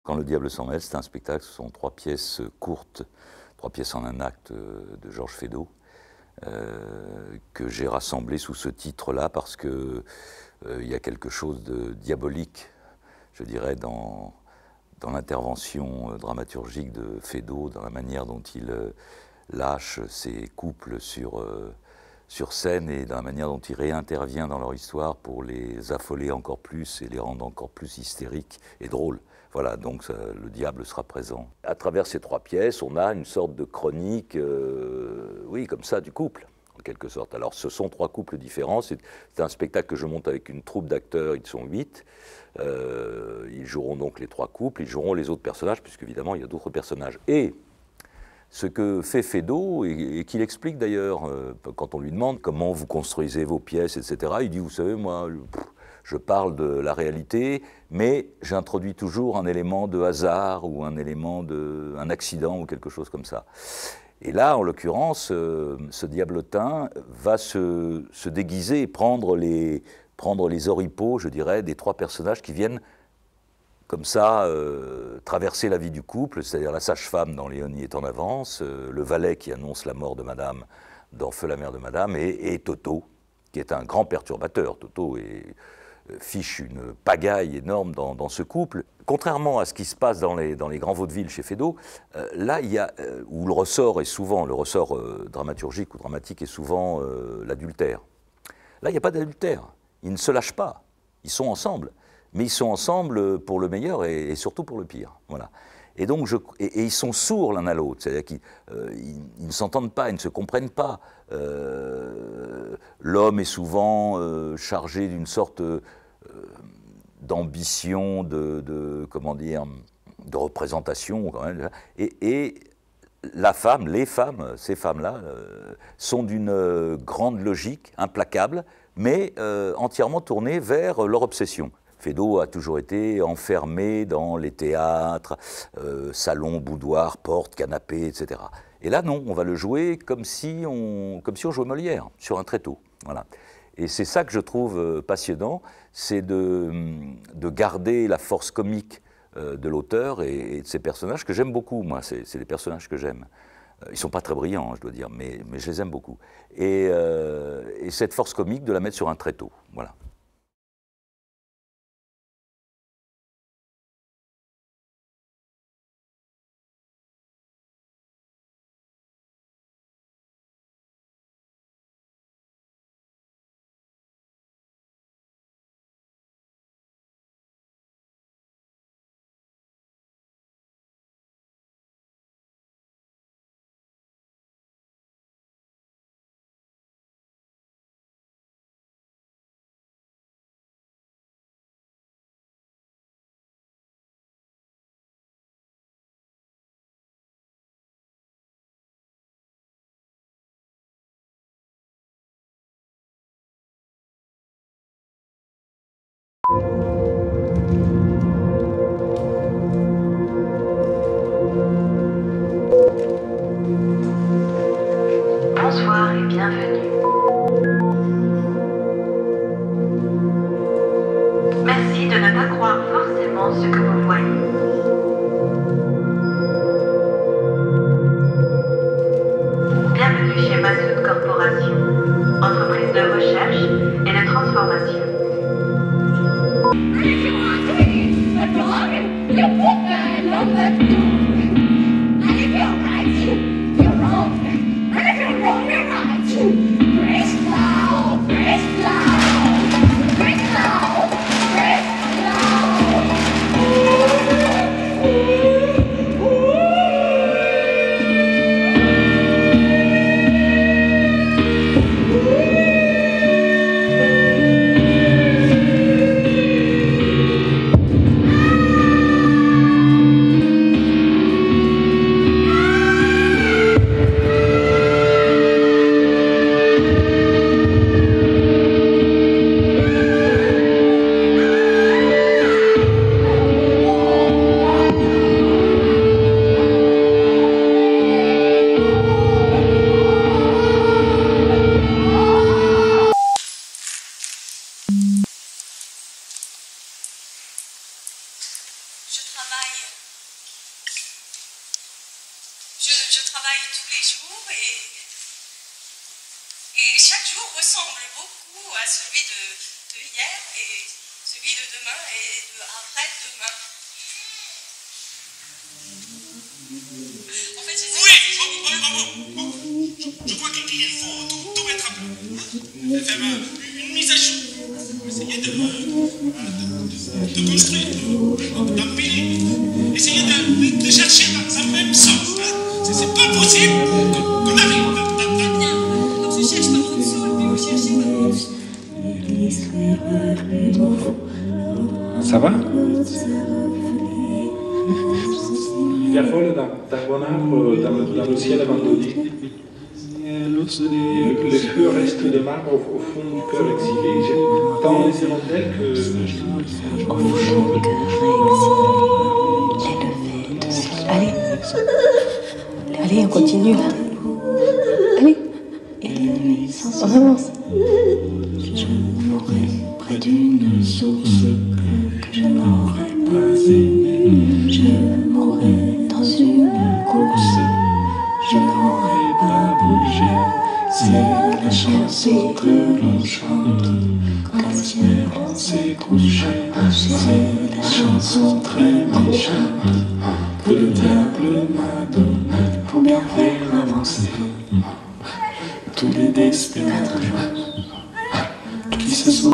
Quand le diable s'en mêle, c'est un spectacle, ce sont 3 pièces courtes, 3 pièces en un acte de Georges Feydeau, que j'ai rassemblées sous ce titre-là parce que il y a quelque chose de diabolique, je dirais, dans l'intervention dramaturgique de Feydeau, dans la manière dont il lâche ses couples sur scène et dans la manière dont il réintervient dans leur histoire pour les affoler encore plus et les rendre encore plus hystériques et drôles. Voilà, donc le diable sera présent. À travers ces 3 pièces, on a une sorte de chronique, oui, comme ça, du couple, en quelque sorte. Alors, ce sont 3 couples différents. C'est un spectacle que je monte avec une troupe d'acteurs, ils sont 8. Ils joueront donc les 3 couples, ils joueront les autres personnages, puisqu'évidemment, il y a d'autres personnages. Et ce que fait Feydeau, et qu'il explique d'ailleurs, quand on lui demande comment vous construisez vos pièces, etc., il dit, vous savez, moi, je parle de la réalité, mais j'introduis toujours un élément de hasard ou un élément un accident ou quelque chose comme ça. Et là, en l'occurrence, ce diablotin va se déguiser et prendre les oripeaux, je dirais, des 3 personnages qui viennent comme ça traverser la vie du couple, c'est-à-dire la sage-femme dans Léonie est en avance, le valet qui annonce la mort de Madame dans Feu la mère de Madame, et Toto, qui est un grand perturbateur. Toto fiche une pagaille énorme dans ce couple. Contrairement à ce qui se passe dans les grands vaudevilles chez Feydeau, là, il y a, où le ressort dramaturgique ou dramatique est souvent l'adultère. Là, il n'y a pas d'adultère. Ils ne se lâchent pas. Ils sont ensemble. Mais ils sont ensemble pour le meilleur et surtout pour le pire. Voilà. Et donc, ils sont sourds l'un à l'autre, c'est-à-dire qu'ils ne s'entendent pas, ils ne se comprennent pas. L'homme est souvent chargé d'une sorte d'ambition, comment dire, de représentation, quand même, et la femme, les femmes, ces femmes-là, sont d'une grande logique, implacable, mais entièrement tournées vers leur obsession. Feydeau a toujours été enfermé dans les théâtres, salons, boudoirs, portes, canapés, etc. Et là, non, on va le jouer comme si on jouait Molière, sur un tréteau. Voilà. Et c'est ça que je trouve passionnant, c'est de garder la force comique de l'auteur et de ses personnages, que j'aime beaucoup, moi, c'est des personnages que j'aime. Ils ne sont pas très brillants, je dois dire, mais je les aime beaucoup. Et cette force comique, de la mettre sur un tréteau. Voilà. Bonsoir et bienvenue. Merci de ne pas croire forcément ce que vous voyez. Bienvenue chez Massoud Corporation, entreprise de recherche et de transformation. If you want to eat a dog, you put the head on that dog. And if you're right, you're wrong. And if you're wrong, you're right. Praise loud, praise loud, praise loud, praise loud. chaque jour ressemble beaucoup à celui de hier et celui de demain et de après-demain. En fait, oui, bon. Je crois qu'il faut tout mettre à plat. Faire une mise à jour. Essayer de construire, d'empiler. Essayer de chercher dans un même sens. C'est pas possible qu'on arrive. bien. Donc je cherche dans votre soul, puis vous cherchez dans votre... Ça va? Il vole d'un bon arbre dans le ciel abandonné. Le feu reste de marbre au fond du cœur exilé. J'ai tant les hirondelles que... Au fond du cœur exilé. Allez. Allez, on continue là. Allez. On avance. Je mourrai près d'une source que je n'aurais pas aimée. Je mourrai dans une course. Je n'aurais pas bougé. C'est la chanson que l'on chante quand le ciel s'est couché. C'est la chanson très méchante que le diable m'a donnée pour bien faire avancer tous les despérados qui se sont